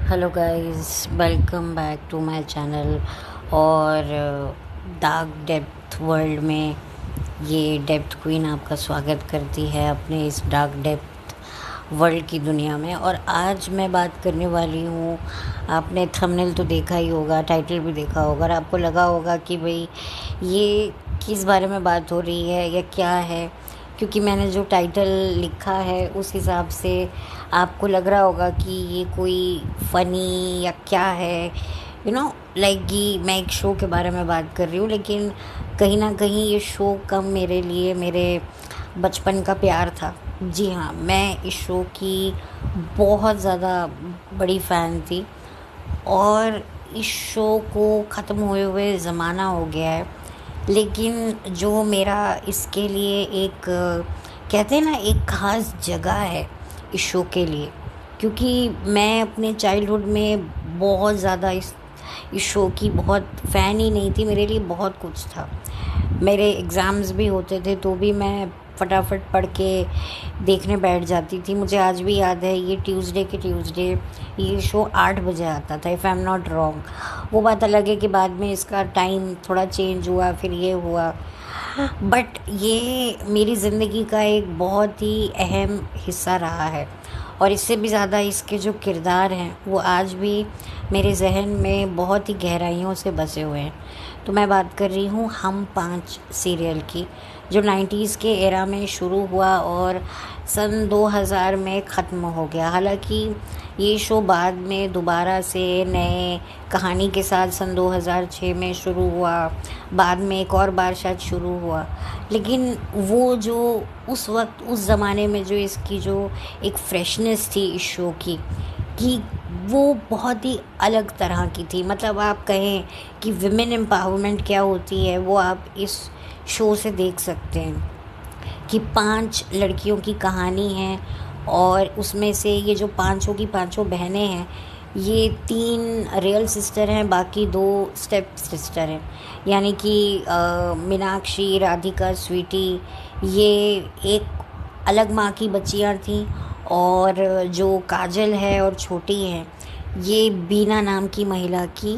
Hello guys, welcome back to my channel. और dark depth world में ये depth queen आपका स्वागत करती है अपने इस डार्क डेप्थ वर्ल्ड की दुनिया में। और आज मैं बात करने वाली हूँ, आपने थंबनेल तो देखा ही होगा, टाइटल भी देखा होगा और आपको लगा होगा कि भाई ये किस बारे में बात हो रही है या क्या है, क्योंकि मैंने जो टाइटल लिखा है उस हिसाब से आपको लग रहा होगा कि ये कोई फ़नी या क्या है। लाइक कि मैं एक शो के बारे में बात कर रही हूँ, लेकिन कहीं ना कहीं ये शो कम मेरे लिए मेरे बचपन का प्यार था। जी हाँ, मैं इस शो की बहुत ज़्यादा बड़ी फ़ैन थी और इस शो को ख़त्म हुए हुए ज़माना हो गया है। लेकिन जो मेरा इसके लिए एक कहते हैं ना, एक ख़ास जगह है इस शो के लिए, क्योंकि मैं अपने चाइल्डहुड में बहुत ज़्यादा इस शो की बहुत फ़ैन ही नहीं थी। मेरे लिए बहुत कुछ था। मेरे एग्ज़ाम्स भी होते थे तो भी मैं फटाफट पढ़ के देखने बैठ जाती थी। मुझे आज भी याद है, ये ट्यूसडे ये शो 8 बजे आता था, if I am not wrong. वो बात अलग है कि बाद में इसका टाइम थोड़ा चेंज हुआ, फिर ये हुआ, बट ये मेरी ज़िंदगी का एक बहुत ही अहम हिस्सा रहा है। और इससे भी ज़्यादा इसके जो किरदार हैं वो आज भी मेरे जहन में बहुत ही गहराइयों से बसे हुए हैं। तो मैं बात कर रही हूँ हम पाँच सीरियल की, जो 90s के एरा में शुरू हुआ और सन 2000 में ख़त्म हो गया। हालांकि ये शो बाद में दोबारा से नए कहानी के साथ सन 2006 में शुरू हुआ, बाद में एक और बार शायद शुरू हुआ। लेकिन वो जो उस वक्त उस ज़माने में जो इसकी जो एक फ्रेशनेस थी इस शो की, कि वो बहुत ही अलग तरह की थी। मतलब आप कहें कि विमेन एम्पावरमेंट क्या होती है, वो आप इस शो से देख सकते हैं कि 5 लड़कियों की कहानी है और उसमें से ये जो पांचों की पांचों बहनें हैं, ये 3 रियल सिस्टर हैं, बाकी 2 स्टेप सिस्टर हैं। यानी कि मीनाक्षी, राधिका, स्वीटी, ये एक अलग माँ की बच्चियाँ थीं। और जो काजल है और छोटी हैं, ये बीना नाम की महिला की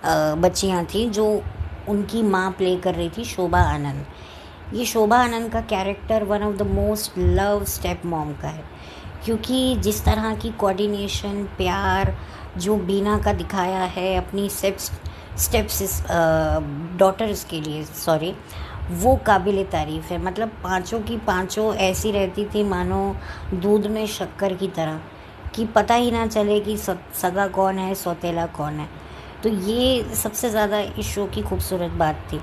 बच्चियाँ थीं, जो उनकी माँ प्ले कर रही थी शोभा आनंद। ये शोभा आनंद का character one of the most love step mom का है, क्योंकि जिस तरह की कोऑर्डिनेशन, प्यार जो बीना का दिखाया है अपनी स्टेप्स डॉटर्स के लिए, सॉरी, वो काबिल तारीफ़ है। मतलब पांचों की पांचों ऐसी रहती थी मानो दूध में शक्कर की तरह, कि पता ही ना चले कि सगा कौन है, सौतेला कौन है। तो ये सबसे ज़्यादा इस शो की खूबसूरत बात थी।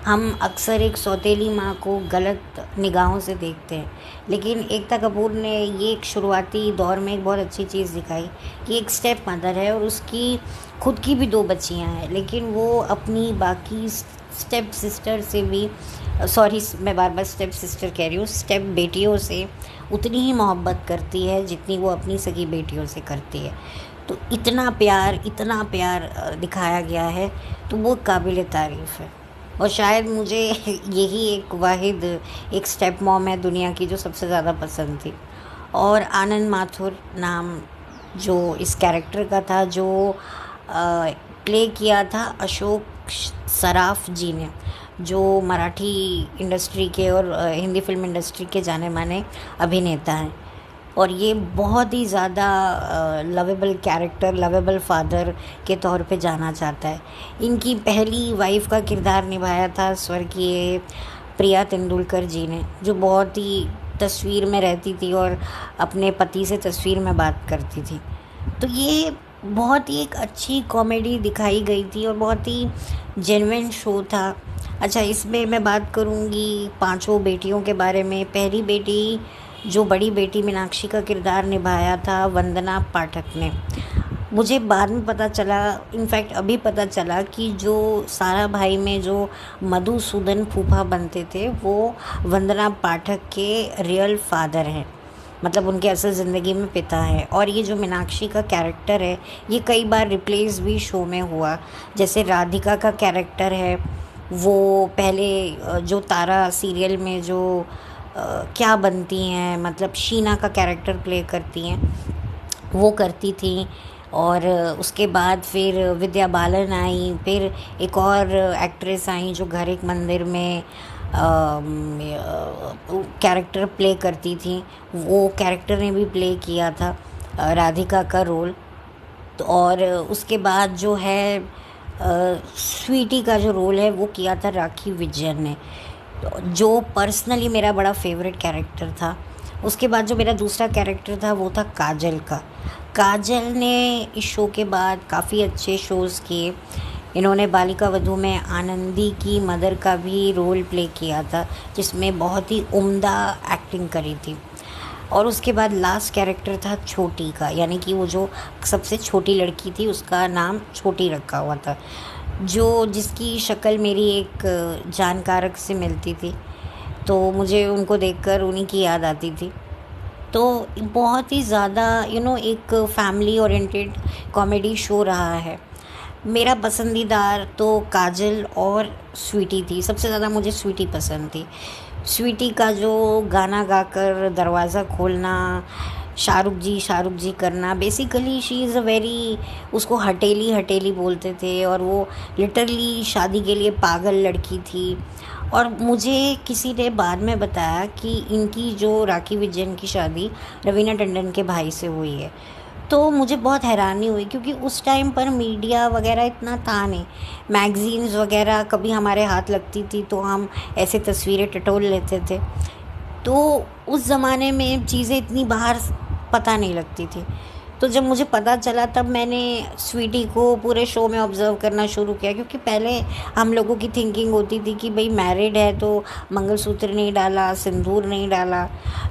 हम अक्सर एक सौतेली माँ को गलत निगाहों से देखते हैं, लेकिन एकता कपूर ने ये एक शुरुआती दौर में एक बहुत अच्छी चीज़ दिखाई कि एक स्टेप मदर है और उसकी खुद की भी 2 बच्चियाँ हैं, लेकिन वो अपनी बाकी स्टेप सिस्टर से भी, सॉरी मैं बार बार स्टेप सिस्टर कह रही हूँ, स्टेप बेटियों से उतनी ही मोहब्बत करती है जितनी वो अपनी सगी बेटियों से करती है। तो इतना प्यार दिखाया गया है, तो वो काबिल तारीफ़ है। और शायद मुझे यही एक वाहिद एक स्टेप मॉम है दुनिया की जो सबसे ज़्यादा पसंद थी। और आनंद माथुर नाम जो इस कैरेक्टर का था, जो प्ले किया था अशोक सराफ जी ने, जो मराठी इंडस्ट्री के और हिंदी फिल्म इंडस्ट्री के जाने माने अभिनेता हैं। और ये बहुत ही ज़्यादा लवेबल कैरेक्टर, लवेबल फादर के तौर पे जाना जाता है। इनकी पहली वाइफ का किरदार निभाया था स्वर्गीय प्रिया तेंदुलकर जी ने, जो बहुत ही तस्वीर में रहती थी और अपने पति से तस्वीर में बात करती थी। तो ये बहुत ही एक अच्छी कॉमेडी दिखाई गई थी और बहुत ही जेन्युइन शो था। अच्छा, इसमें मैं बात करूँगी पांचों बेटियों के बारे में। पहली बेटी, जो बड़ी बेटी मीनाक्षी का किरदार निभाया था वंदना पाठक ने। मुझे बाद में पता चला, इनफैक्ट अभी पता चला, कि जो सारा भाई में जो मधुसूदन फूफा बनते थे वो वंदना पाठक के रियल फादर हैं, मतलब उनके असल ज़िंदगी में पिता हैं। और ये जो मीनाक्षी का कैरेक्टर है, ये कई बार रिप्लेस भी शो में हुआ। जैसे राधिका का कैरेक्टर है, वो पहले जो तारा सीरियल में जो क्या बनती हैं, मतलब शीना का कैरेक्टर प्ले करती हैं, वो करती थी। और उसके बाद फिर विद्या बालन आई, फिर एक और एक्ट्रेस आई जो घर एक मंदिर में कैरेक्टर प्ले करती थी, वो कैरेक्टर ने भी प्ले किया था राधिका का रोल। तो और उसके बाद जो है स्वीटी का जो रोल है वो किया था राखी विजयन ने, जो पर्सनली मेरा बड़ा फेवरेट कैरेक्टर था। उसके बाद जो मेरा दूसरा कैरेक्टर था वो था काजल का। काजल ने इस शो के बाद काफ़ी अच्छे शोज़ किए। इन्होंने बालिका वधू में आनंदी की मदर का भी रोल प्ले किया था, जिसमें बहुत ही उम्दा एक्टिंग करी थी। और उसके बाद लास्ट कैरेक्टर था छोटी का, यानी कि वो जो सबसे छोटी लड़की थी उसका नाम छोटी रखा हुआ था, जो जिसकी शक्ल मेरी एक जानकारक से मिलती थी, तो मुझे उनको देखकर उन्हीं की याद आती थी। तो बहुत ही ज़्यादा एक फैमिली ओरिएंटेड कॉमेडी शो रहा है। मेरा पसंदीदार तो काजल और स्वीटी थी, सबसे ज़्यादा मुझे स्वीटी पसंद थी। स्वीटी का जो गाना गाकर दरवाज़ा खोलना, शाहरुख जी करना, basically she is a very, उसको हटेली हटेली बोलते थे और वो लिटरली शादी के लिए पागल लड़की थी। और मुझे किसी ने बाद में बताया कि इनकी जो राखी विजयन की शादी रवीना टंडन के भाई से हुई है। तो मुझे बहुत हैरानी हुई, क्योंकि उस टाइम पर मीडिया वगैरह इतना था नहीं, मैगज़ीन्स वगैरह कभी हमारे हाथ लगती थी तो हम ऐसे तस्वीरें टटोल लेते थे। तो उस ज़माने में चीज़ें इतनी बाहर पता नहीं लगती थी। तो जब मुझे पता चला तब मैंने स्वीटी को पूरे शो में ऑब्ज़र्व करना शुरू किया, क्योंकि पहले हम लोगों की थिंकिंग होती थी कि भाई मैरिड है तो मंगलसूत्र नहीं डाला, सिंदूर नहीं डाला।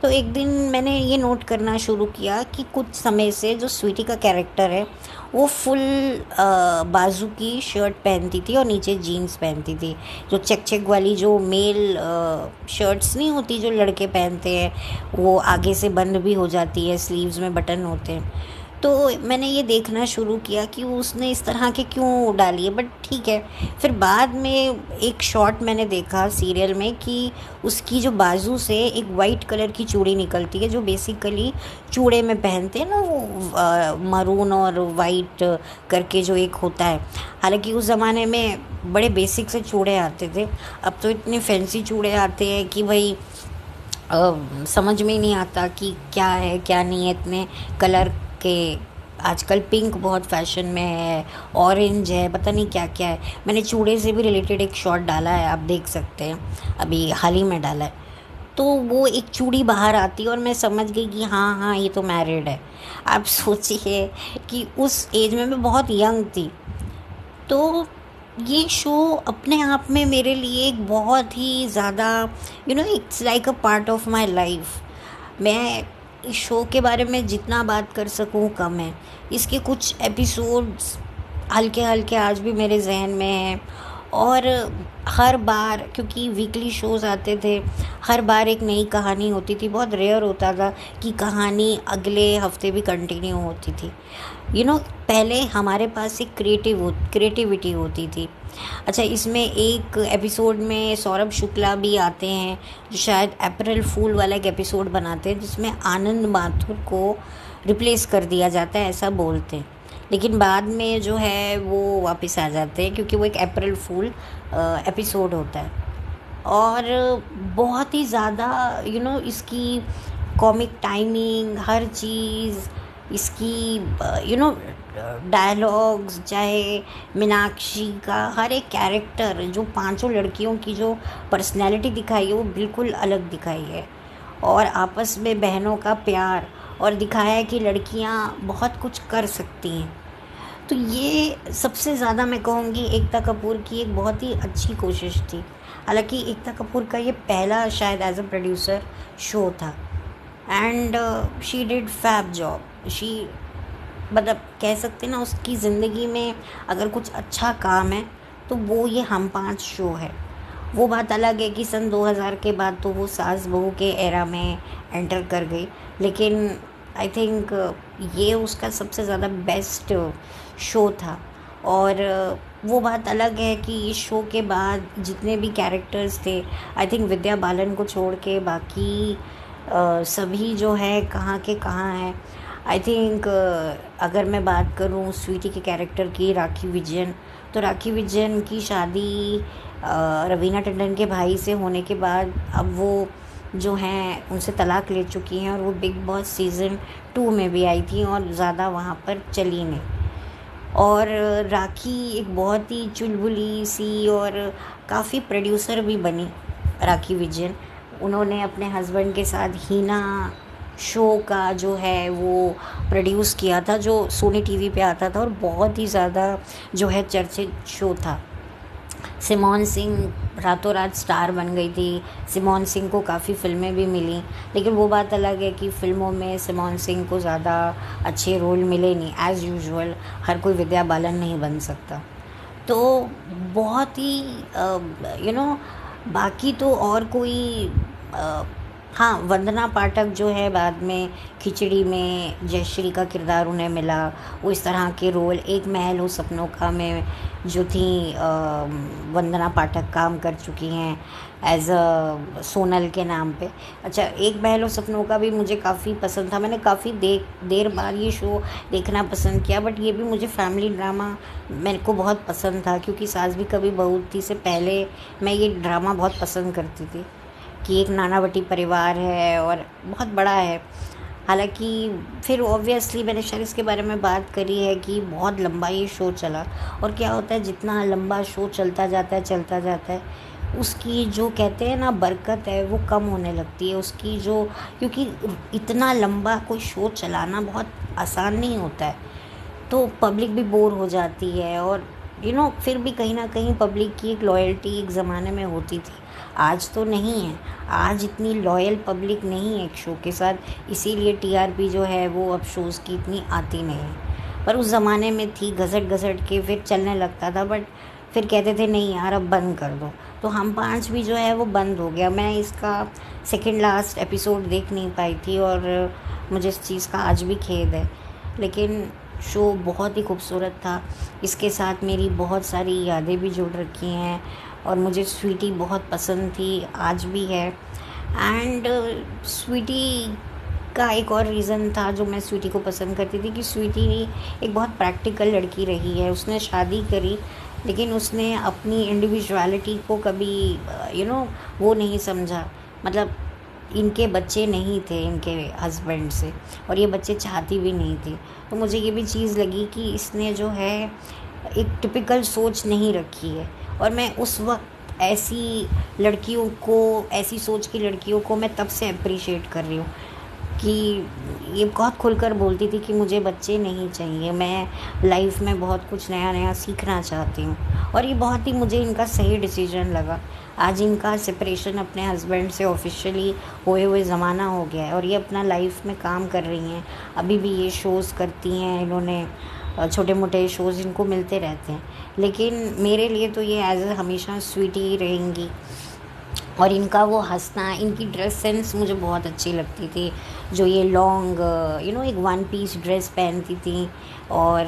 तो एक दिन मैंने ये नोट करना शुरू किया कि कुछ समय से जो स्वीटी का कैरेक्टर है वो फुल बाजू की शर्ट पहनती थी और नीचे जीन्स पहनती थी, जो चेक चेक वाली जो मेल शर्ट्स नहीं होती जो लड़के पहनते हैं, वो आगे से बंद भी हो जाती है, स्लीव्स में बटन होते हैं। तो मैंने ये देखना शुरू किया कि उसने इस तरह के क्यों डाली है, बट ठीक है। फिर बाद में एक शॉट मैंने देखा सीरियल में कि उसकी जो बाजू से एक वाइट कलर की चूड़ी निकलती है, जो बेसिकली चूड़े में पहनते हैं ना, वो मरून और वाइट करके जो एक होता है। हालांकि उस ज़माने में बड़े बेसिक से चूड़े आते थे, अब तो इतने फैंसी चूड़े आते हैं कि भाई समझ में ही नहीं आता कि क्या है क्या नहीं है। इतने कलर के आजकल पिंक बहुत फैशन में है, ऑरेंज है, पता नहीं क्या क्या है। मैंने चूड़े से भी रिलेटेड एक शॉट डाला है, आप देख सकते हैं, अभी हाल ही में डाला है। तो वो एक चूड़ी बाहर आती है और मैं समझ गई कि हाँ हाँ ये तो मैरिड है। आप सोचिए कि उस एज में मैं बहुत यंग थी। तो ये शो अपने आप में मेरे लिए एक बहुत ही ज़्यादा it's like a part of my life. मैं इस शो के बारे में जितना बात कर सकूँ कम है। इसके कुछ एपिसोड्स हल्के हल्के आज भी मेरे जहन में हैं, और हर बार, क्योंकि वीकली शोज़ आते थे, हर बार एक नई कहानी होती थी। बहुत रेयर होता था कि कहानी अगले हफ्ते भी कंटिन्यू होती थी। पहले हमारे पास एक क्रिएटिविटी होती थी। अच्छा, इसमें एक एपिसोड में सौरभ शुक्ला भी आते हैं, जो शायद अप्रैल फूल वाला एक एपिसोड बनाते हैं, जिसमें आनंद माथुर को रिप्लेस कर दिया जाता है, ऐसा बोलते हैं। लेकिन बाद में जो है वो वापस आ जाते हैं, क्योंकि वो एक अप्रैल फूल एपिसोड होता है। और बहुत ही ज़्यादा इसकी कॉमिक टाइमिंग, हर चीज़ इसकी डायलॉग्स, चाहे मीनाक्षी का हर एक कैरेक्टर, जो पांचों लड़कियों की जो पर्सनैलिटी दिखाई है वो बिल्कुल अलग दिखाई है। और आपस में बहनों का प्यार, और दिखाया है कि लड़कियां बहुत कुछ कर सकती हैं। तो ये सबसे ज़्यादा मैं कहूँगी एकता कपूर की एक बहुत ही अच्छी कोशिश थी। हालांकि एकता कपूर का ये पहला शायद एज अ प्रोड्यूसर शो था, and she did fab job. She मतलब कह सकते ना, उसकी ज़िंदगी में अगर कुछ अच्छा काम है तो वो ये हम पाँच शो है। वो बात अलग है कि सन 2000 के बाद तो वो सास बहू के एरा में एंटर कर गई, लेकिन आई थिंक ये उसका सबसे ज़्यादा बेस्ट शो था। और वो बात अलग है कि इस शो के बाद जितने भी कैरेक्टर्स थे, आई थिंक विद्या बालन को छोड़ के बाकी सभी जो है कहाँ के कहाँ हैं। आई थिंक अगर मैं बात करूँ स्वीटी के कैरेक्टर की, राखी विजयन, तो राखी विजयन की शादी रवीना टंडन के भाई से होने के बाद अब वो जो हैं उनसे तलाक ले चुकी हैं, और वो बिग बॉस सीज़न 2 में भी आई थी और ज़्यादा वहाँ पर चली नहीं। और राखी एक बहुत ही चुलबुली सी और काफ़ी प्रोड्यूसर भी बनी, राखी विजयन। उन्होंने अपने हस्बैंड के साथ हीना शो का जो है वो प्रोड्यूस किया था, जो सोनी टीवी पे आता था और बहुत ही ज़्यादा जो है चर्चित शो था। सिमोन सिंह रातों रात स्टार बन गई थी। सिमोन सिंह को काफ़ी फ़िल्में भी मिली, लेकिन वो बात अलग है कि फ़िल्मों में सिमोन सिंह को ज़्यादा अच्छे रोल मिले नहीं। एज़ यूजुअल हर कोई विद्या बालन नहीं बन सकता। तो बहुत ही बाकी तो और कोई हाँ, वंदना पाठक जो है बाद में खिचड़ी में जयश्री का किरदार उन्हें मिला। वो इस तरह के रोल, एक महल हो सपनों का में जो थी वंदना पाठक काम कर चुकी हैं एज अ सोनल के नाम पे। अच्छा, एक महल हो सपनों का भी मुझे काफ़ी पसंद था। मैंने काफ़ी देर बाद ये शो देखना पसंद किया, बट ये भी मुझे फैमिली ड्रामा मेरे को बहुत पसंद था, क्योंकि सास भी कभी बहू थी से पहले मैं ये ड्रामा बहुत पसंद करती थी कि एक नानावटी परिवार है और बहुत बड़ा है। हालांकि फिर ऑब्वियसली मैंने शायद इसके बारे में बात करी है कि बहुत लंबा ये शो चला, और क्या होता है जितना लंबा शो चलता जाता है उसकी जो कहते हैं ना बरकत है वो कम होने लगती है उसकी, जो क्योंकि इतना लंबा कोई शो चलाना बहुत आसान नहीं होता है, तो पब्लिक भी बोर हो जाती है। और फिर भी कहीं ना कहीं पब्लिक की एक लॉयल्टी एक ज़माने में होती थी, आज तो नहीं है। आज इतनी लॉयल पब्लिक नहीं है एक शो के साथ, इसीलिए टीआरपी जो है वो अब शोज़ की इतनी आती नहीं है। पर उस ज़माने में थी, घसट घसट के फिर चलने लगता था, बट फिर कहते थे नहीं यार अब बंद कर दो। तो हम पाँच भी जो है वो बंद हो गया। मैं इसका सेकंड लास्ट एपिसोड देख नहीं पाई थी और मुझे इस चीज़ का आज भी खेद है, लेकिन शो बहुत ही खूबसूरत था। इसके साथ मेरी बहुत सारी यादें भी जुड़ रखी हैं और मुझे स्वीटी बहुत पसंद थी, आज भी है। एंड स्वीटी का एक और रीज़न था जो मैं स्वीटी को पसंद करती थी कि स्वीटी एक बहुत प्रैक्टिकल लड़की रही है। उसने शादी करी, लेकिन उसने अपनी इंडिविजुअलिटी को कभी वो नहीं समझा। मतलब इनके बच्चे नहीं थे इनके हस्बैंड से, और ये बच्चे चाहती भी नहीं थी। तो मुझे ये भी चीज़ लगी कि इसने जो है एक टिपिकल सोच नहीं रखी है, और मैं उस वक्त ऐसी लड़कियों को, ऐसी सोच की लड़कियों को मैं तब से अप्रिशिएट कर रही हूँ कि ये बहुत खुलकर बोलती थी कि मुझे बच्चे नहीं चाहिए, मैं लाइफ में बहुत कुछ नया नया सीखना चाहती हूँ। और ये बहुत ही मुझे इनका सही डिसीजन लगा। आज इनका सेपरेशन अपने हस्बैंड से ऑफिशियली हुए ज़माना हो गया है और ये अपना लाइफ में काम कर रही हैं। अभी भी ये शोज़ करती हैं, इन्होंने छोटे मोटे शोज़ इनको मिलते रहते हैं, लेकिन मेरे लिए तो ये एज हमेशा स्वीटी ही रहेंगी। और इनका वो हंसना, इनकी ड्रेस सेंस मुझे बहुत अच्छी लगती थी, जो ये लॉन्ग एक वन पीस ड्रेस पहनती थी, और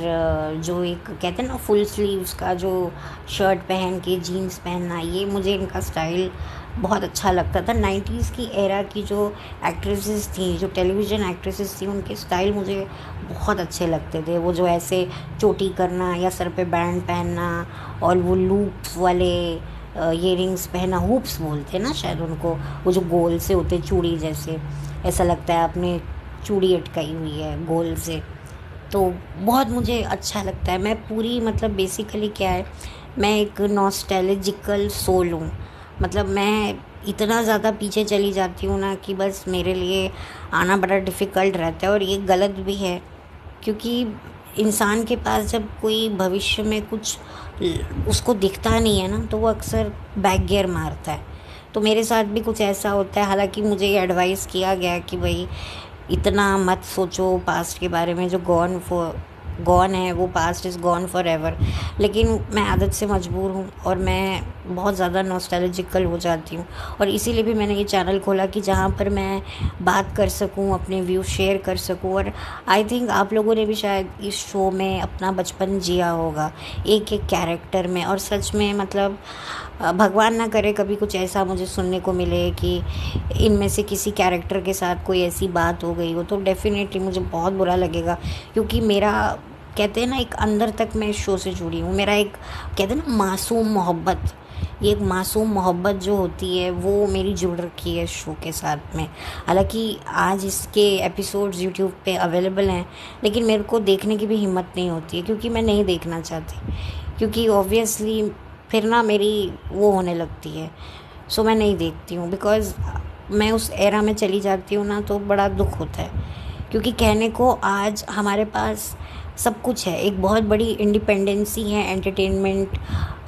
जो एक कहते हैं ना फुल स्लीव्स का जो शर्ट पहन के जीन्स पहनना, ये मुझे इनका स्टाइल बहुत अच्छा लगता था। 90s की एरा की जो एक्ट्रेसेस थी, जो टेलीविज़न एक्ट्रेसेस थी, उनके स्टाइल मुझे बहुत अच्छे लगते थे। वो जो ऐसे चोटी करना या सर पे बैंड पहनना और वो लूप वाले इयरिंग्स पहना, हुप्स बोलते हैं ना शायद उनको, वो जो गोल से होते चूड़ी जैसे, ऐसा लगता है आपने चूड़ी अटकाई हुई है गोल से। तो बहुत मुझे अच्छा लगता है। मैं पूरी मतलब बेसिकली क्या है, मैं एक नॉस्टैल्जिकल सोल हूँ। मतलब मैं इतना ज़्यादा पीछे चली जाती हूँ ना कि बस मेरे लिए आना बड़ा डिफ़िकल्ट रहता है, और ये गलत भी है क्योंकि इंसान के पास जब कोई भविष्य में कुछ उसको दिखता नहीं है ना, तो वो अक्सर बैक गियर मारता है। तो मेरे साथ भी कुछ ऐसा होता है। हालांकि मुझे ये एडवाइस किया गया कि भाई इतना मत सोचो पास्ट के बारे में, जो गॉन है वो past is gone for ever. लेकिन मैं आदत से मजबूर हूँ और मैं बहुत ज़्यादा नॉस्टैल्जिकल हो जाती हूँ, और इसीलिए भी मैंने ये चैनल खोला कि जहाँ पर मैं बात कर सकूँ, अपने व्यू शेयर कर सकूँ। और आई थिंक आप लोगों ने भी शायद इस शो में अपना बचपन जिया होगा एक एक कैरेक्टर में, और सच में मतलब भगवान ना करे कभी कुछ ऐसा मुझे सुनने को मिले कि इनमें से किसी कैरेक्टर के साथ कोई ऐसी बात हो गई हो, तो डेफ़िनेटली मुझे बहुत बुरा लगेगा। क्योंकि मेरा, कहते हैं ना, एक अंदर तक मैं इस शो से जुड़ी हूँ। मेरा एक, कहते हैं ना, मासूम मोहब्बत, ये एक मासूम मोहब्बत जो होती है वो मेरी जुड़ रखी है इस शो के साथ में। हालांकि आज इसके एपिसोड्स यूट्यूब पे अवेलेबल हैं, लेकिन मेरे को देखने की भी हिम्मत नहीं होती है, क्योंकि मैं नहीं देखना चाहती, क्योंकि ऑब्वियसली फिर ना मेरी वो होने लगती है। सो मैं नहीं देखती हूँ, बिकॉज़ मैं उस एरा में चली जाती हूँ ना, तो बड़ा दुख होता है। क्योंकि कहने को आज हमारे पास सब कुछ है, एक बहुत बड़ी इंडिपेंडेंसी है एंटरटेनमेंट,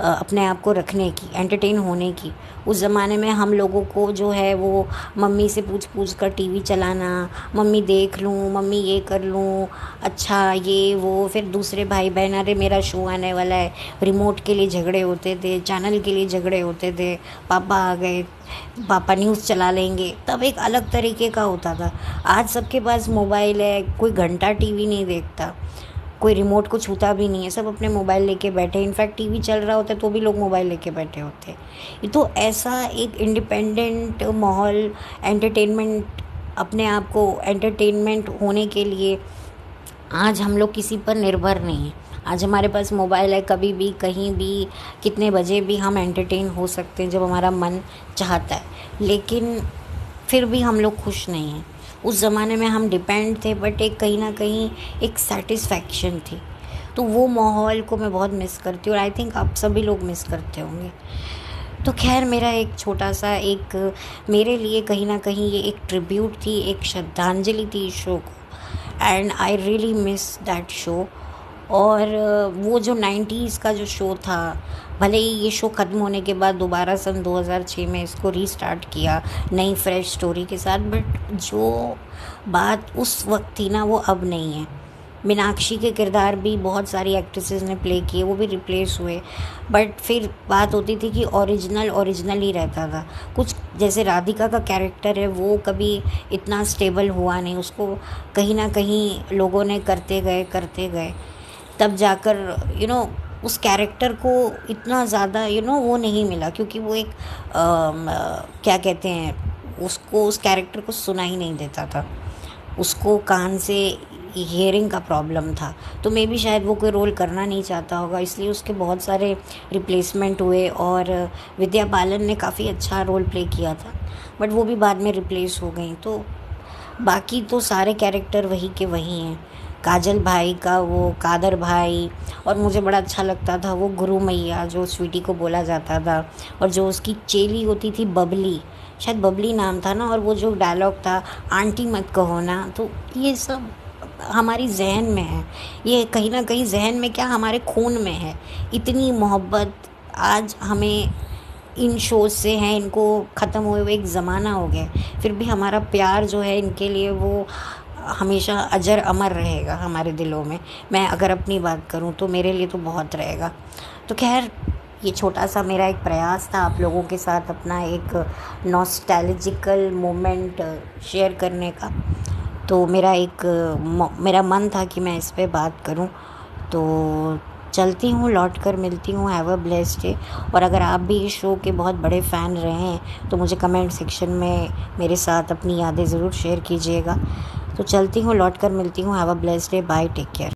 अपने आप को रखने की, एंटरटेन होने की। उस ज़माने में हम लोगों को जो है वो मम्मी से पूछ पूछ कर टीवी चलाना, मम्मी देख लूँ, मम्मी ये कर लूँ, अच्छा ये वो, फिर दूसरे भाई बहन, अरे मेरा शो आने वाला है, रिमोट के लिए झगड़े होते थे, चैनल के लिए झगड़े होते थे, पापा आ गए, पापा न्यूज़ चला लेंगे, तब एक अलग तरीके का होता था। आज सबके पास मोबाइल है, कोई घंटा टीवी नहीं देखता, कोई रिमोट को छूता भी नहीं है, सब अपने मोबाइल लेके बैठे। इनफैक्ट टीवी चल रहा होता है तो भी लोग मोबाइल लेके बैठे होते हैं। ये तो ऐसा एक इंडिपेंडेंट माहौल, एंटरटेनमेंट, अपने आप को एंटरटेनमेंट होने के लिए आज हम लोग किसी पर निर्भर नहीं हैं। आज हमारे पास मोबाइल है, कभी भी कहीं भी कितने बजे भी हम एंटरटेन हो सकते हैं जब हमारा मन चाहता है। लेकिन फिर भी हम लोग खुश नहीं हैं। उस ज़माने में हम डिपेंड थे, बट एक कहीं ना कहीं एक सेटिस्फैक्शन थी। तो वो माहौल को मैं बहुत मिस करती हूँ, और आई थिंक आप सभी लोग मिस करते होंगे। तो खैर, मेरा एक छोटा सा, एक मेरे लिए कहीं ना कहीं ये एक ट्रिब्यूट थी, एक श्रद्धांजलि थी इस शो को, and I really miss that show. और वो जो 90s का जो शो था, भले ही ये शो ख़त्म होने के बाद दोबारा सन 2006 में इसको रीस्टार्ट किया नई फ्रेश स्टोरी के साथ, बट जो बात उस वक्त थी ना वो अब नहीं है। मीनाक्षी के किरदार भी बहुत सारी एक्ट्रेसेस ने प्ले किए, वो भी रिप्लेस हुए, बट फिर बात होती थी कि ओरिजिनल ही रहता था। कुछ जैसे राधिका का कैरेक्टर है, वो कभी इतना स्टेबल हुआ नहीं, उसको कहीं ना कहीं लोगों ने करते गए, तब जाकर उस कैरेक्टर को इतना ज़्यादा वो नहीं मिला, क्योंकि वो एक क्या कहते हैं, उसको उस कैरेक्टर को सुना ही नहीं देता था, उसको कान से हियरिंग का प्रॉब्लम था। तो मे बी शायद वो कोई रोल करना नहीं चाहता होगा, इसलिए उसके बहुत सारे रिप्लेसमेंट हुए। और विद्या बालन ने काफ़ी अच्छा रोल प्ले किया था, बट वो भी बाद में रिप्लेस हो गई। तो बाकी तो सारे कैरेक्टर वही के वही हैं। काजल भाई का वो कादर भाई, और मुझे बड़ा अच्छा लगता था वो गुरु मैया जो स्वीटी को बोला जाता था, और जो उसकी चेली होती थी बबली, शायद बबली नाम था ना, और वो जो डायलॉग था, आंटी मत कहो ना। तो ये सब हमारी जहन में है, ये कहीं ना कहीं जहन में क्या, हमारे खून में है। इतनी मोहब्बत आज हमें इन शोज़ से हैं, इनको ख़त्म हुए एक ज़माना हो गया, फिर भी हमारा प्यार जो है इनके लिए वो हमेशा अजर अमर रहेगा हमारे दिलों में। मैं अगर अपनी बात करूं तो मेरे लिए तो बहुत रहेगा। तो खैर, ये छोटा सा मेरा एक प्रयास था आप लोगों के साथ अपना एक नॉस्टैल्जिकल मोमेंट शेयर करने का। तो मेरा मन था कि मैं इस पे बात करूं। तो चलती हूँ, लौट कर मिलती हूँ। Have a blessed day. और अगर आप भी इस शो के बहुत बड़े फ़ैन रहे हैं तो मुझे कमेंट सेक्शन में मेरे साथ अपनी यादें ज़रूर शेयर कीजिएगा। तो चलती हूँ, लौट कर मिलती हूँ। Have a blessed day. Bye, take care.